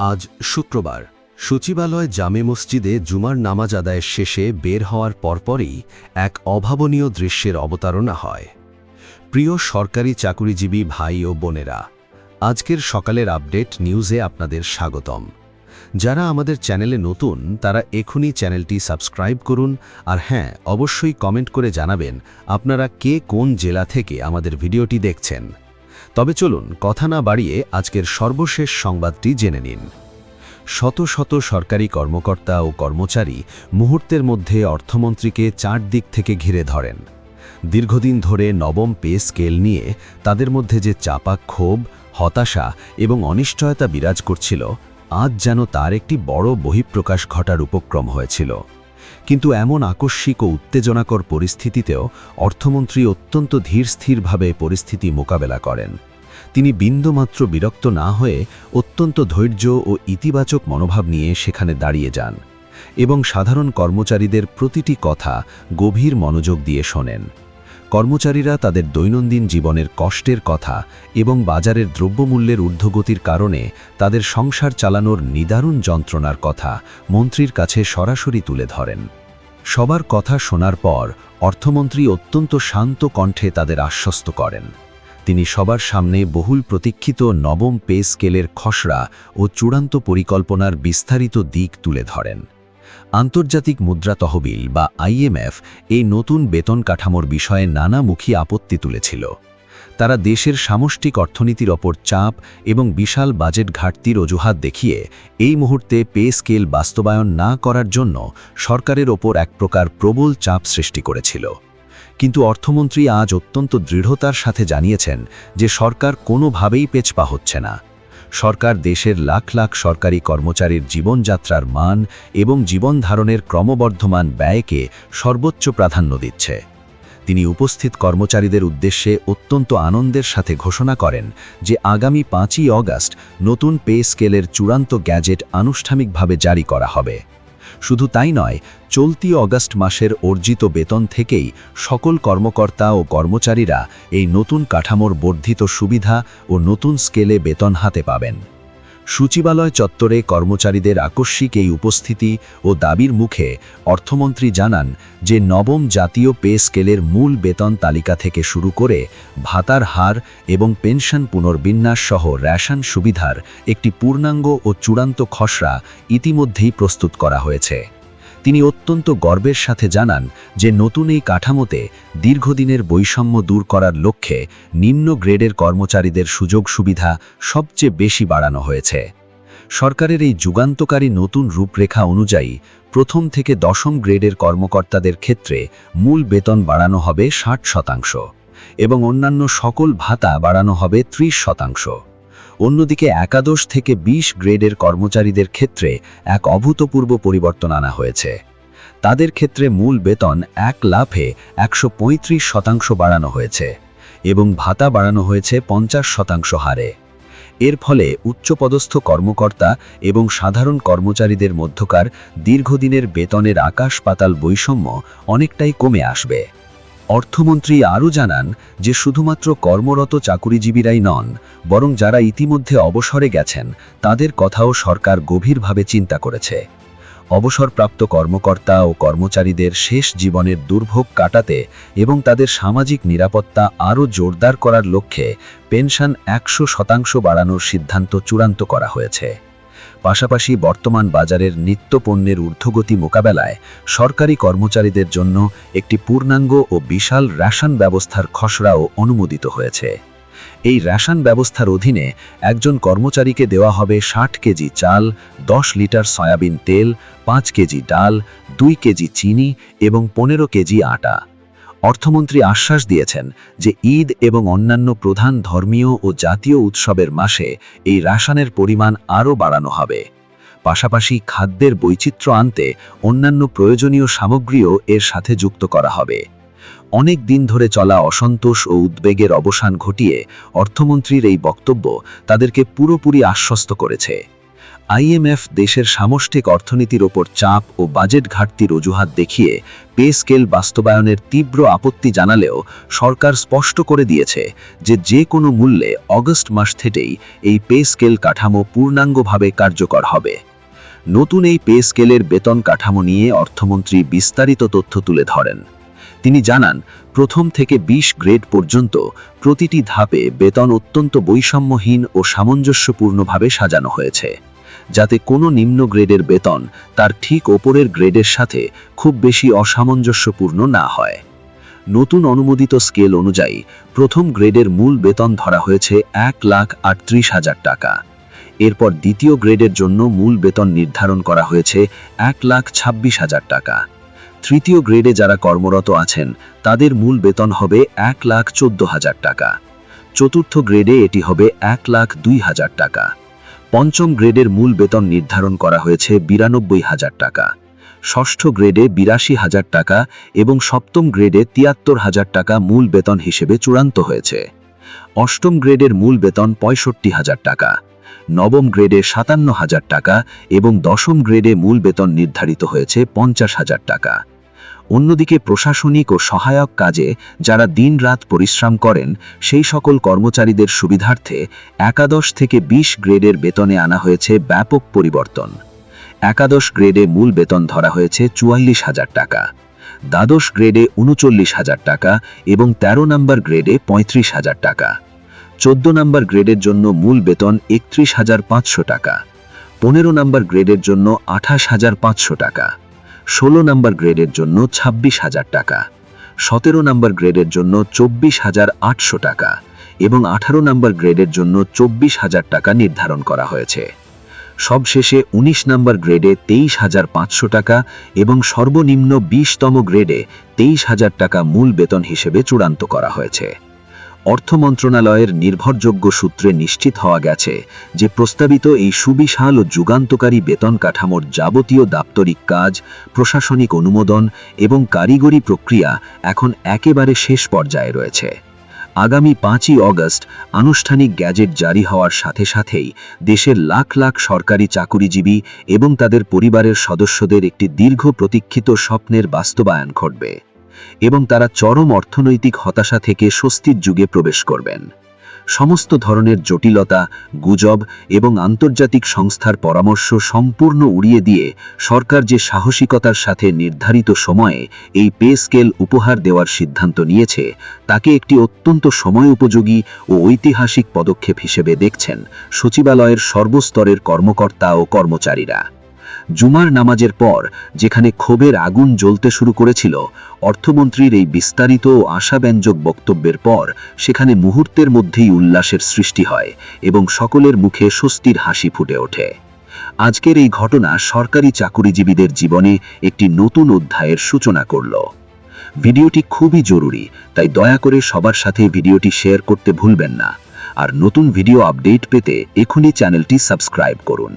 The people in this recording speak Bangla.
আজ শুক্রবার সচিবালয় জামে মসজিদে জুমার নামাজ আদায়ের শেষে বের হওয়ার পরপরই এক অভাবনীয় দৃশ্যের অবতারণা হয়। প্রিয় সরকারি চাকুরিজীবী ভাই ও বোনেরা, আজকের সকালের আপডেট নিউজে আপনাদের স্বাগতম। যারা আমাদের চ্যানেলে নতুন তারা এখনই চ্যানেলটি সাবস্ক্রাইব করুন, আর হ্যাঁ, অবশ্যই কমেন্ট করে জানাবেন আপনারা কে কোন জেলা থেকে আমাদের ভিডিওটি দেখছেন। তবে চলুন কথা না বাড়িয়ে আজকের সর্বশেষ সংবাদটি জেনে নিন। শত শত সরকারি কর্মকর্তা ও কর্মচারী মুহূর্তের মধ্যে অর্থমন্ত্রীকে চারদিক থেকে ঘিরে ধরেন। দীর্ঘদিন ধরে নবম পে স্কেল নিয়ে তাদের মধ্যে যে চাপা ক্ষোভ, হতাশা এবং অনিশ্চয়তা বিরাজ করছিল, আজ যেন তার একটি বড় বহিঃপ্রকাশ ঘটার উপক্রম হয়েছিল। কিন্তু এমন আকস্মিক ও উত্তেজনাকর পরিস্থিতিতেও অর্থমন্ত্রী অত্যন্ত ধীরস্থিরভাবে পরিস্থিতি মোকাবেলা করেন। তিনি বিন্দুমাত্র বিরক্ত না হয়ে অত্যন্ত ধৈর্য ও ইতিবাচক মনোভাব নিয়ে সেখানে দাঁড়িয়ে যান এবং সাধারণ কর্মচারীদের প্রতিটি কথা গভীর মনোযোগ দিয়ে শোনেন। কর্মচারীরা তাদের দৈনন্দিন জীবনের কষ্টের কথা এবং বাজারের দ্রব্যমূল্যের ঊর্ধ্বগতির কারণে তাদের সংসার চালানোর নিদারুণ যন্ত্রণার কথা মন্ত্রীর কাছে সরাসরি তুলে ধরেন। সবার কথা শোনার পর অর্থমন্ত্রী অত্যন্ত শান্ত কণ্ঠে তাদের আশ্বস্ত করেন। তিনি সবার সামনে বহুল প্রতীক্ষিত নবম পে স্কেলের খসড়া ও চূড়ান্ত পরিকল্পনার বিস্তারিত দিক তুলে ধরেন। আন্তর্জাতিক মুদ্রা তহবিল বা IMF এই নতুন বেতন কাঠামোর বিষয়ে নানামুখী আপত্তি তুলেছিল। তারা দেশের সামষ্টিক অর্থনীতির ওপর চাপ এবং বিশাল বাজেট ঘাটতির অজুহাত দেখিয়ে এই মুহূর্তে পে স্কেল বাস্তবায়ন না করার জন্য সরকারের ওপর এক প্রকার প্রবল চাপ সৃষ্টি করেছিল। কিন্তু অর্থমন্ত্রী আজ অত্যন্ত দৃঢ়তার সাথে জানিয়েছেন যে সরকার কোনোভাবেই পেছপা হচ্ছে না। সরকার দেশের লাখ লাখ সরকারি কর্মচারীর জীবনযাত্রার মান এবং জীবন ধারণের ক্রমবর্ধমান ব্যয়কে সর্বোচ্চ প্রাধান্য দিচ্ছে। তিনি উপস্থিত কর্মচারীদের উদ্দেশ্যে অত্যন্ত আনন্দের সাথে ঘোষণা করেন যে আগামী 5ই অগাস্ট নতুন পে স্কেলের চূড়ান্ত গ্যাজেট আনুষ্ঠানিকভাবে জারি করা হবে। শুধু তাই নয়, চলতি অগাস্ট মাসের অর্জিত বেতন থেকেই সকল কর্মকর্তা ও কর্মচারীরা এই নতুন কাঠামোর বর্ধিত সুবিধা ও নতুন স্কেলে বেতন হাতে পাবেন। সচিবালয় চত্বরে কর্মচারীদের আকস্মিক এই উপস্থিতি ও দাবির মুখে অর্থমন্ত্রী জানান যে নবম জাতীয় পে স্কেলের মূল বেতন তালিকা থেকে শুরু করে ভাতার হার এবং পেনশন পুনর্বিন্যাস সহ রেশন সুবিধার একটি পূর্ণাঙ্গ ও চূড়ান্ত খসড়া ইতিমধ্যেই প্রস্তুত করা হয়েছে। তিনি অত্যন্ত গর্বের সাথে জানান যে নতুন এই কাঠামোতে দীর্ঘদিনের বৈষম্য দূর করার লক্ষ্যে নিম্ন গ্রেডের কর্মচারীদের সুযোগ সুবিধা সবচেয়ে বেশি বাড়ানো হয়েছে। সরকারের এই যুগান্তকারী নতুন রূপরেখা অনুযায়ী প্রথম থেকে দশম গ্রেডের কর্মকর্তাদের ক্ষেত্রে মূল বেতন বাড়ানো হবে 60% এবং অন্যান্য সকল ভাতা বাড়ানো হবে 30%। অন্যদিকে একাদশ থেকে 20 গ্রেডের কর্মচারীদের ক্ষেত্রে এক অভূতপূর্ব পরিবর্তন আনা হয়েছে। তাদের ক্ষেত্রে মূল বেতন এক লাফে 135% বাড়ানো হয়েছে এবং ভাতা বাড়ানো হয়েছে 50% হারে। এর ফলে উচ্চপদস্থ কর্মকর্তা এবং সাধারণ কর্মচারীদের মধ্যকার দীর্ঘদিনের বেতনের আকাশ পাতাল বৈষম্য অনেকটাই কমে আসবে। অর্থমন্ত্রী আরও জানান যে শুধুমাত্র কর্মরত চাকুরিজীবীরাই নন, বরং যারা ইতিমধ্যে অবসরে গেছেন তাদের কথাও সরকার গভীরভাবে চিন্তা করেছে। অবসরপ্রাপ্ত কর্মকর্তা ও কর্মচারীদের শেষ জীবনের দুর্ভোগ কাটাতে এবং তাদের সামাজিক নিরাপত্তা আরও জোরদার করার লক্ষ্যে পেনশন 100% বাড়ানোর সিদ্ধান্ত চূড়ান্ত করা হয়েছে। পাশাপাশি বর্তমান বাজারের নিত্যপণ্যের ঊর্ধ্বগতি মোকাবেলায় সরকারি কর্মচারীদের জন্য একটি পূর্ণাঙ্গ ও বিশাল রেশন ব্যবস্থার খসড়াও অনুমোদিত হয়েছে। এই রেশন ব্যবস্থার অধীনে একজন কর্মচারীকে দেওয়া হবে 60 কেজি চাল, 10 লিটার সয়াবিন তেল, 5 কেজি ডাল, 2 কেজি চিনি এবং 15 কেজি আটা। অর্থমন্ত্রী আশ্বাস দিয়েছেন যে ঈদ এবং অন্যান্য প্রধান ধর্মীয় ও জাতীয় উৎসবের মাসে এই রেশনের পরিমাণ আরও বাড়ানো হবে। পাশাপাশি খাদ্যের বৈচিত্র্য আনতে অন্যান্য প্রয়োজনীয় সামগ্রীও এর সাথে যুক্ত করা হবে। অনেক দিন ধরে চলা অসন্তোষ ও উদ্বেগের অবসান ঘটিয়ে অর্থমন্ত্রীর এই বক্তব্য তাদেরকে পুরোপুরি আশ্বস্ত করেছে। আইএমএফ দেশের সামষ্টিক অর্থনীতির ওপর চাপ ও বাজেট ঘাটতির অজুহাত দেখিয়ে পে স্কেল বাস্তবায়নের তীব্র আপত্তি জানালেও সরকার স্পষ্ট করে দিয়েছে যে কোনো মূল্যে অগস্ট মাস থেকেই এই পে স্কেল কাঠামো পূর্ণাঙ্গভাবে কার্যকর হবে। নতুন এই পে স্কেলের বেতন কাঠামো নিয়ে অর্থমন্ত্রী বিস্তারিত তথ্য তুলে ধরেন। তিনি জানান, প্রথম থেকে 20 গ্রেড পর্যন্ত প্রতিটি ধাপে বেতন অত্যন্ত বৈষম্যহীন ও সামঞ্জস্যপূর্ণভাবে সাজানো হয়েছে, যাতে কোনো নিম্ন গ্রেডের বেতন তার ঠিক ওপরের গ্রেডের সাথে খুব বেশি অসামঞ্জস্যপূর্ণ না হয়। নতুন অনুমোদিত স্কেল অনুযায়ী প্রথম গ্রেডের মূল বেতন ধরা হয়েছে 1,38,000 টাকা। এরপর দ্বিতীয় গ্রেডের জন্য মূল বেতন নির্ধারণ করা হয়েছে 1,26,000 টাকা। তৃতীয় গ্রেডে যারা কর্মরত আছেন তাদের মূল বেতন হবে 1,14,000 টাকা। চতুর্থ গ্রেডে এটি হবে 1,02,000 টাকা। পঞ্চম গ্রেডের মূল বেতন নির্ধারণ করা হয়েছে 92,000 টাকা। ষষ্ঠ গ্রেডে 82,000 টাকা এবং সপ্তম গ্রেডে 73,000 টাকা মূল বেতন হিসেবে চূড়ান্ত হয়েছে। অষ্টম গ্রেডের মূল বেতন 65,000 টাকা। নবম গ্রেডে 57,000 টাকা এবং দশম গ্রেডে মূল বেতন নির্ধারিত হয়েছে 50,000 টাকা। অন্যদিকে প্রশাসনিক ও সহায়ক কাজে যারা দিনরাত পরিশ্রম করেন সেই সকল কর্মচারীদের সুবিধার্থে একাদশ থেকে 20 গ্রেডের বেতনে আনা হয়েছে ব্যাপক পরিবর্তন। একাদশ গ্রেডে মূল বেতন ধরা হয়েছে 44,000 টাকা, দ্বাদশ গ্রেডে 39,000 টাকা এবং 13 নম্বর গ্রেডে 35,000 টাকা। 14 নম্বর গ্রেডের জন্য মূল বেতন 31,500 টাকা, 15 নম্বর গ্রেডের জন্য 28,500 টাকা, 16 নম্বর গ্রেডের জন্য 26,000 টাকা, 17 নম্বর গ্রেডের জন্য 24,800 টাকা এবং 18 নম্বর গ্রেডের জন্য 24,000 টাকা নির্ধারণ করা হয়েছে। সবশেষে 19 নম্বর গ্রেডে 23,500 টাকা এবং সর্বনিম্ন 20তম গ্রেডে 23,000 টাকা মূল বেতন হিসেবে চূড়ান্ত করা হয়েছে। অর্থ মন্ত্রণালয়ের নির্ভরযোগ্য সূত্রে নিশ্চিত হওয়া গেছে যে প্রস্তাবিত এই সুবিশাল ও যুগান্তকারী বেতন কাঠামোর যাবতীয় দাপ্তরিক কাজ, প্রশাসনিক অনুমোদন এবং কারিগরি প্রক্রিয়া এখন একেবারে শেষ পর্যায়ে রয়েছে। আগামী 5ই অগস্ট আনুষ্ঠানিক গ্যাজেট জারি হওয়ার সাথে সাথেই দেশের লাখ লাখ সরকারি চাকুরিজীবী এবং তাদের পরিবারের সদস্যদের একটি দীর্ঘ প্রতীক্ষিত স্বপ্নের বাস্তবায়ন ঘটবে এবং তারা চরম অর্থনৈতিক হতাশা থেকে স্বস্তির যুগে প্রবেশ করবেন। সমস্ত ধরনের জটিলতা, গুজব এবং আন্তর্জাতিক সংস্থার পরামর্শ সম্পূর্ণ উড়িয়ে দিয়ে সরকার যে সাহসিকতার সাথে নির্ধারিত সময়ে এই পে স্কেল উপহার দেওয়ার সিদ্ধান্ত নিয়েছে তাকে একটি অত্যন্ত সময় উপযোগী ও ঐতিহাসিক পদক্ষেপ হিসেবে দেখছেন সচিবালয়ের সর্বস্তরের কর্মকর্তা ও কর্মচারীরা। জুমার নামাজের পর যেখানে ক্ষোভের আগুন জ্বলতে শুরু করেছিল, অর্থমন্ত্রীর এই বিস্তারিত ও আশাব্যঞ্জক বক্তব্যের পর সেখানে মুহূর্তের মধ্যেই উল্লাসের সৃষ্টি হয় এবং সকলের মুখে স্বস্তির হাসি ফুটে ওঠে। আজকের এই ঘটনা সরকারি চাকুরিজীবীদের জীবনে একটি নতুন অধ্যায়ের সূচনা করল। ভিডিওটি খুবই জরুরি, তাই দয়া করে সবার সাথে ভিডিওটি শেয়ার করতে ভুলবেন না। আর নতুন ভিডিও আপডেট পেতে এখনই চ্যানেলটি সাবস্ক্রাইব করুন।